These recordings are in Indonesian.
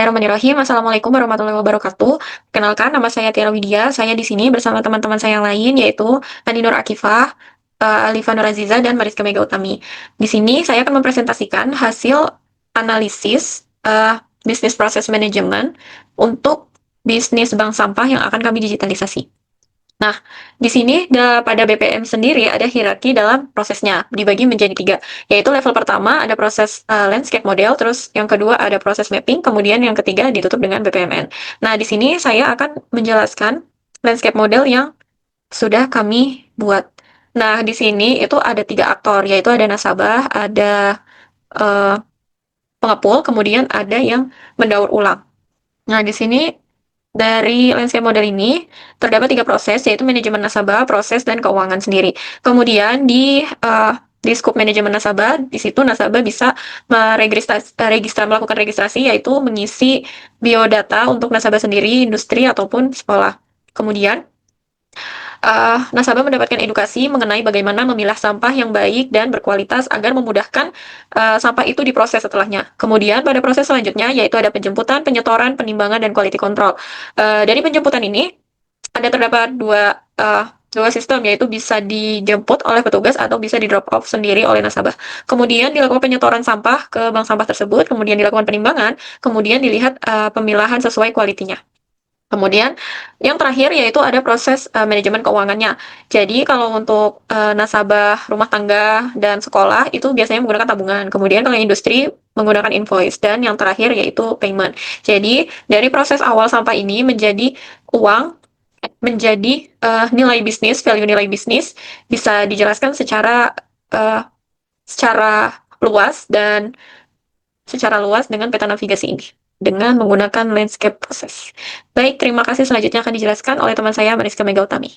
Bismillahirrahmanirrahim. Assalamualaikum warahmatullahi wabarakatuh. Kenalkan, nama saya Tiara Widya. Saya di sini bersama teman-teman saya yang lain, yaitu Andi Nur Akifah, Alifa Nur Aziza, dan Mariska Mega Utami. Di sini saya akan mempresentasikan hasil analisis bisnis proses manajemen untuk bisnis bank sampah yang akan kami digitalisasi. Nah, di sini pada BPM sendiri ada hierarki dalam prosesnya, dibagi menjadi tiga, yaitu level pertama ada proses landscape model, terus yang kedua ada proses mapping, kemudian yang ketiga ditutup dengan BPMN. Nah, di sini saya akan menjelaskan landscape model yang sudah kami buat. Nah, di sini itu ada tiga aktor, yaitu ada nasabah, ada eh, pengepul, kemudian ada yang mendaur ulang. Nah, di sini dari landscape model ini terdapat tiga proses, yaitu manajemen nasabah, proses, dan keuangan sendiri. Kemudian di scope manajemen nasabah, di situ nasabah bisa melakukan registrasi, yaitu mengisi biodata untuk nasabah sendiri, industri, ataupun sekolah. Kemudian nasabah mendapatkan edukasi mengenai bagaimana memilah sampah yang baik dan berkualitas agar memudahkan sampah itu diproses setelahnya. Kemudian pada proses selanjutnya yaitu ada penjemputan, penyetoran, penimbangan, dan quality control. Dari penjemputan ini ada terdapat dua sistem, yaitu bisa dijemput oleh petugas atau bisa di drop off sendiri oleh nasabah. Kemudian dilakukan penyetoran sampah ke bank sampah tersebut, kemudian dilakukan penimbangan, kemudian dilihat pemilahan sesuai kualitinya. Kemudian yang terakhir yaitu ada proses manajemen keuangannya. Jadi kalau untuk nasabah rumah tangga dan sekolah itu biasanya menggunakan tabungan. Kemudian kalau industri menggunakan invoice, dan yang terakhir yaitu payment. Jadi dari proses awal sampai ini menjadi uang, menjadi nilai bisnis, value nilai bisnis bisa dijelaskan uh, secara luas dan secara luas dengan peta navigasi ini, dengan menggunakan landscape process. Baik, terima kasih. Selanjutnya akan dijelaskan oleh teman saya, Mariska Mega Utami.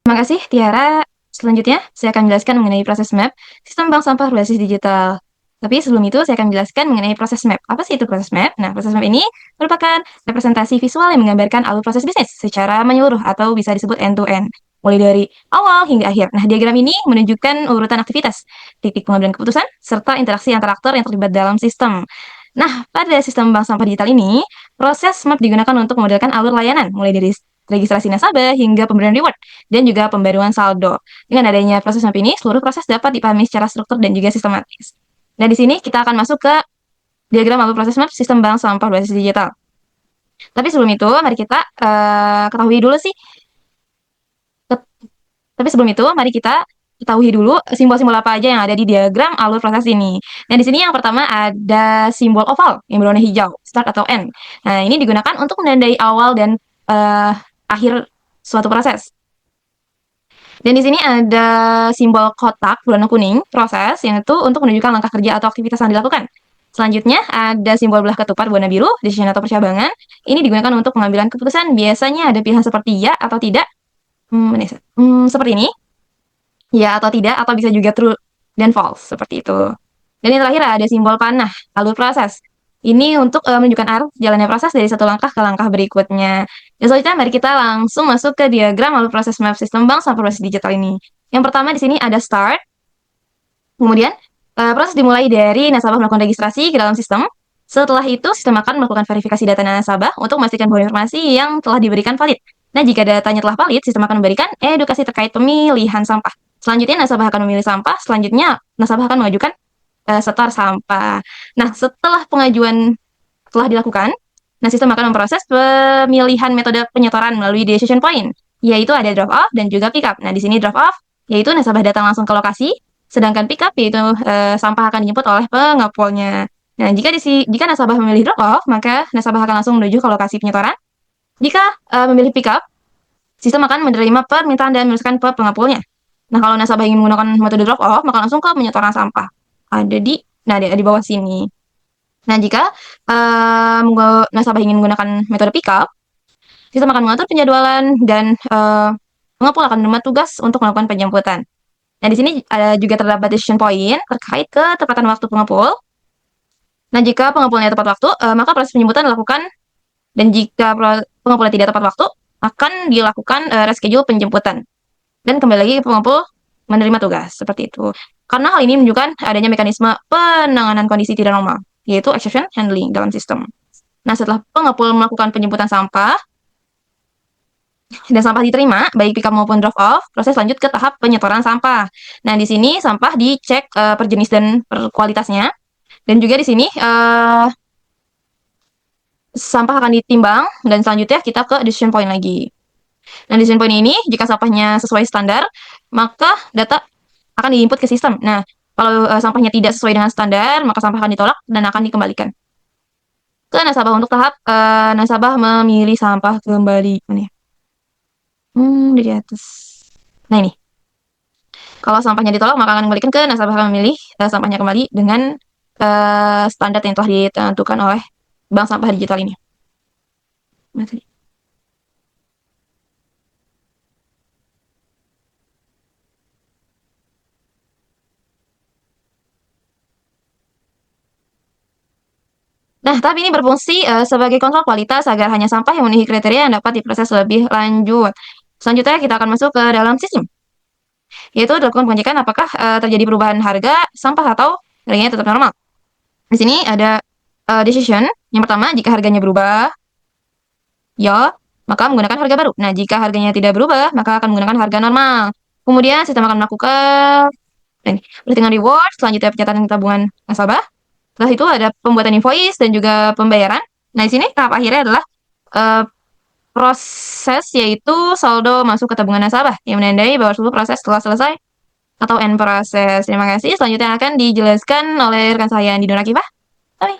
Terima kasih, Tiara. Selanjutnya, saya akan menjelaskan mengenai proses map, sistem bank sampah berbasis digital. Tapi sebelum itu, saya akan menjelaskan mengenai proses map. Apa sih itu proses map? Nah, proses map ini merupakan representasi visual yang menggambarkan alur proses bisnis secara menyeluruh atau bisa disebut end-to-end. Mulai dari awal hingga akhir. Nah, diagram ini menunjukkan urutan aktivitas, titik pengambilan keputusan, serta interaksi antar aktor yang terlibat dalam sistem. Nah, pada sistem bank sampah digital ini, proses map digunakan untuk memodelkan alur layanan, mulai dari registrasi nasabah hingga pemberian reward dan juga pembaruan saldo. Dengan adanya proses map ini, seluruh proses dapat dipahami secara struktur dan juga sistematis. Nah, di sini kita akan masuk ke diagram alur proses map sistem bank sampah berbasis digital. Tapi sebelum itu, mari kita ketahui dulu sih. Tapi sebelum itu, mari kita ketahui dulu simbol-simbol apa aja yang ada di diagram alur proses ini. Nah, di sini yang pertama ada simbol oval yang berwarna hijau, start atau end. Nah, ini digunakan untuk menandai awal dan akhir suatu proses. Dan di sini ada simbol kotak berwarna kuning, proses, yang itu untuk menunjukkan langkah kerja atau aktivitas yang dilakukan. Selanjutnya ada simbol belah ketupat berwarna biru, decision atau percabangan. Ini digunakan untuk pengambilan keputusan. Biasanya ada pilihan seperti ya atau tidak. Seperti ini, ya atau tidak, atau bisa juga true dan false, seperti itu. Dan yang terakhir ada simbol panah, alur proses. Ini untuk menunjukkan arah jalannya proses dari satu langkah ke langkah berikutnya. Dan selanjutnya mari kita langsung masuk ke diagram alur proses map sistem bank sampai proses digital ini. Yang pertama di sini ada start. Kemudian proses dimulai dari nasabah melakukan registrasi ke dalam sistem. Setelah itu sistem akan melakukan verifikasi data nasabah untuk memastikan bahwa informasi yang telah diberikan valid. Nah, jika datanya telah valid, sistem akan memberikan edukasi terkait pemilihan sampah. Selanjutnya nasabah akan memilih sampah, selanjutnya nasabah akan mengajukan setor sampah. Nah, setelah pengajuan telah dilakukan, nah sistem akan memproses pemilihan metode penyetoran melalui decision point, yaitu ada drop off dan juga pick up. Nah, di sini drop off yaitu nasabah datang langsung ke lokasi, sedangkan pick up yaitu sampah akan dijemput oleh pengepulnya. Nah, jika nasabah memilih drop off, maka nasabah akan langsung menuju ke lokasi penyetoran. Jika memilih pick up, sistem akan menerima permintaan dan menuliskan ke pengepulnya. Nah, kalau nasabah ingin menggunakan metode drop off, maka langsung ke penyetoran sampah. Ada di bawah sini. Nah, jika nasabah ingin menggunakan metode pickup, sistem akan mengatur penjadwalan dan pengepul akan menerima tugas untuk melakukan penjemputan. Nah, di sini juga terdapat decision point terkait ketepatan waktu pengepul. Nah, jika pengepulnya tepat waktu, maka proses penjemputan dilakukan, dan jika pengepulnya tidak tepat waktu, akan dilakukan reschedule penjemputan. Dan kembali lagi pengepul menerima tugas, seperti itu. Karena hal ini menunjukkan adanya mekanisme penanganan kondisi tidak normal, yaitu exception handling dalam sistem. Nah, setelah pengepul melakukan penjemputan sampah dan sampah diterima, baik pick up maupun drop off, proses lanjut ke tahap penyetoran sampah. Nah, di sini sampah dicek per jenis dan per kualitasnya. Dan juga di sini sampah akan ditimbang dan selanjutnya kita ke decision point lagi. Nah, decision point ini jika sampahnya sesuai standar, maka data akan diinput ke sistem. Nah, kalau sampahnya tidak sesuai dengan standar, maka sampah akan ditolak dan akan dikembalikan ke nasabah untuk tahap nasabah memilih sampah kembali. Mana ya? Dari atas. Nah, ini. Kalau sampahnya ditolak, maka akan kembalikan ke nasabah akan memilih sampahnya kembali dengan standar yang telah ditentukan oleh bank sampah digital ini. Nah, tadi. Nah, tapi ini berfungsi sebagai kontrol kualitas agar hanya sampah yang memenuhi kriteria yang dapat diproses lebih lanjut. Selanjutnya kita akan masuk ke dalam sistem, yaitu dilakukan pengecekan apakah terjadi perubahan harga sampah atau harganya tetap normal. Di sini ada decision. Yang pertama, jika harganya berubah, ya, maka menggunakan harga baru. Nah, jika harganya tidak berubah, maka akan menggunakan harga normal. Kemudian sistem akan melakukan perhitungan reward, selanjutnya pencatatan tabungan nasabah. Setelah itu ada pembuatan invoice dan juga pembayaran. Nah, di sini tahap akhirnya adalah eh, proses yaitu saldo masuk ke tabungan nasabah yang menandai bahwa seluruh proses telah selesai atau end proses. Terima kasih. Selanjutnya akan dijelaskan oleh rekan saya Andi Nurakifah. Kami.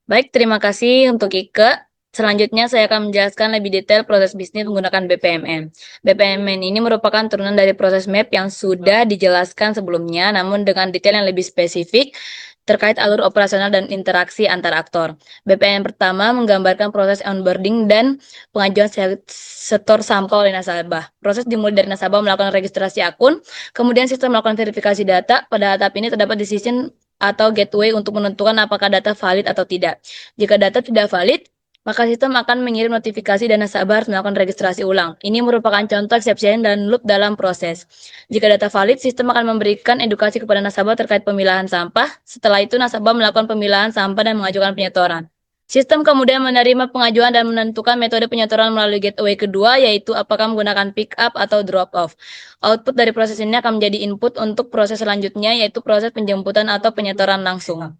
Baik, terima kasih untuk Ike. Selanjutnya saya akan menjelaskan lebih detail proses bisnis menggunakan BPMN. BPMN ini merupakan turunan dari proses MAP yang sudah dijelaskan sebelumnya, namun dengan detail yang lebih spesifik terkait alur operasional dan interaksi antar aktor. BPMN pertama menggambarkan proses onboarding dan pengajuan setor sampah oleh nasabah. Proses dimulai dari nasabah melakukan registrasi akun, kemudian sistem melakukan verifikasi data. Pada tahap ini terdapat decision atau gateway untuk menentukan apakah data valid atau tidak. Jika data tidak valid, maka sistem akan mengirim notifikasi dan nasabah harus melakukan registrasi ulang. Ini merupakan contoh exception dan loop dalam proses. Jika data valid, sistem akan memberikan edukasi kepada nasabah terkait pemilahan sampah. Setelah itu, nasabah melakukan pemilahan sampah dan mengajukan penyetoran. Sistem kemudian menerima pengajuan dan menentukan metode penyetoran melalui gateway kedua, yaitu apakah menggunakan pick up atau drop off. Output dari proses ini akan menjadi input untuk proses selanjutnya, yaitu proses penjemputan atau penyetoran langsung.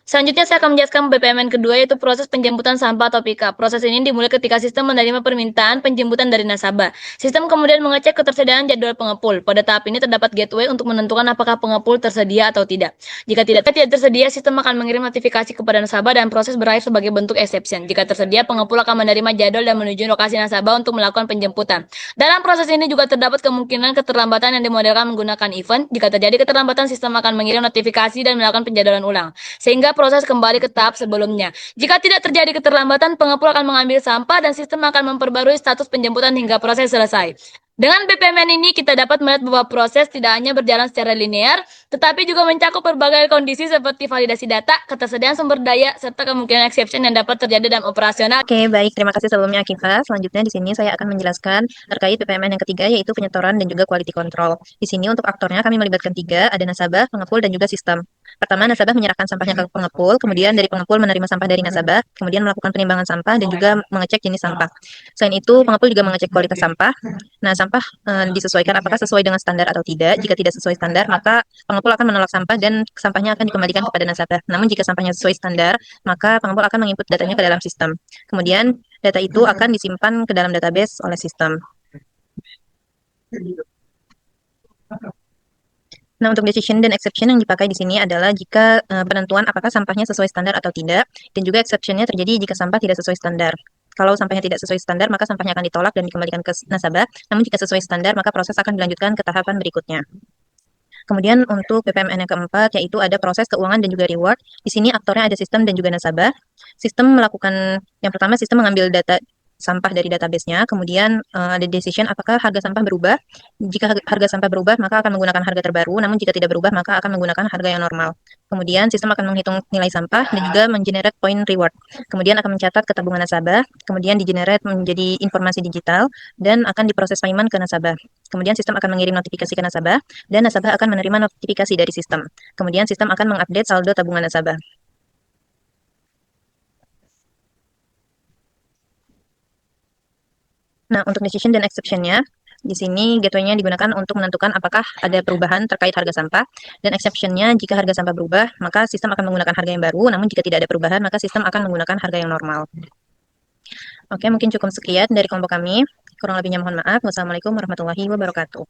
Selanjutnya saya akan menjelaskan BPMN kedua, yaitu proses penjemputan sampah atau pick up. Proses ini dimulai ketika sistem menerima permintaan penjemputan dari nasabah. Sistem kemudian mengecek ketersediaan jadwal pengepul. Pada tahap ini terdapat gateway untuk menentukan apakah pengepul tersedia atau tidak. Jika tidak tersedia, sistem akan mengirim notifikasi kepada nasabah dan proses berakhir sebagai bentuk exception. Jika tersedia, pengepul akan menerima jadwal dan menuju lokasi nasabah untuk melakukan penjemputan. Dalam proses ini juga terdapat kemungkinan keterlambatan yang dimodelkan menggunakan event. Jika terjadi keterlambatan, sistem akan mengirim notifikasi dan melakukan penjadwalan ulang, sehingga proses kembali ke tahap sebelumnya. Jika tidak terjadi keterlambatan, pengepul akan mengambil sampah dan sistem akan memperbarui status penjemputan hingga proses selesai. Dengan BPMN ini, kita dapat melihat bahwa proses tidak hanya berjalan secara linear, tetapi juga mencakup berbagai kondisi seperti validasi data, ketersediaan sumber daya, serta kemungkinan exception yang dapat terjadi dalam operasional. Oke, baik. Terima kasih sebelumnya Akifa. Selanjutnya di sini saya akan menjelaskan terkait BPMN yang ketiga, yaitu penyetoran dan juga quality control. Di sini untuk aktornya kami melibatkan tiga, ada nasabah, pengepul, dan juga sistem. Pertama, nasabah menyerahkan sampahnya ke pengepul, kemudian dari pengepul menerima sampah dari nasabah, kemudian melakukan penimbangan sampah dan juga mengecek jenis sampah. Selain itu, pengepul juga mengecek kualitas sampah. Nah, sampah disesuaikan apakah sesuai dengan standar atau tidak. Jika tidak sesuai standar, maka pengepul akan menolak sampah dan sampahnya akan dikembalikan kepada nasabah. Namun jika sampahnya sesuai standar, maka pengepul akan menginput datanya ke dalam sistem. Kemudian data itu akan disimpan ke dalam database oleh sistem. Nah, untuk decision dan exception yang dipakai di sini adalah jika penentuan apakah sampahnya sesuai standar atau tidak, dan juga exceptionnya terjadi jika sampah tidak sesuai standar. Kalau sampahnya tidak sesuai standar, maka sampahnya akan ditolak dan dikembalikan ke nasabah. Namun jika sesuai standar, maka proses akan dilanjutkan ke tahapan berikutnya. Kemudian untuk BPMN yang keempat, yaitu ada proses keuangan dan juga reward. Di sini aktornya ada sistem dan juga nasabah. Sistem melakukan, yang pertama sistem mengambil data sampah dari database-nya, kemudian ada decision apakah harga sampah berubah. Jika harga sampah berubah, maka akan menggunakan harga terbaru, namun jika tidak berubah, maka akan menggunakan harga yang normal. Kemudian sistem akan menghitung nilai sampah dan juga mengenerate point reward. Kemudian akan mencatat ke tabungan nasabah, kemudian digenerate menjadi informasi digital, dan akan diproses payment ke nasabah. Kemudian sistem akan mengirim notifikasi ke nasabah, dan nasabah akan menerima notifikasi dari sistem. Kemudian sistem akan mengupdate saldo tabungan nasabah. Nah, untuk decision dan exception-nya, di sini gateway-nya digunakan untuk menentukan apakah ada perubahan terkait harga sampah, dan exception-nya jika harga sampah berubah, maka sistem akan menggunakan harga yang baru, namun jika tidak ada perubahan, maka sistem akan menggunakan harga yang normal. Oke, mungkin cukup sekian dari kelompok kami. Kurang lebihnya mohon maaf. Wassalamualaikum warahmatullahi wabarakatuh.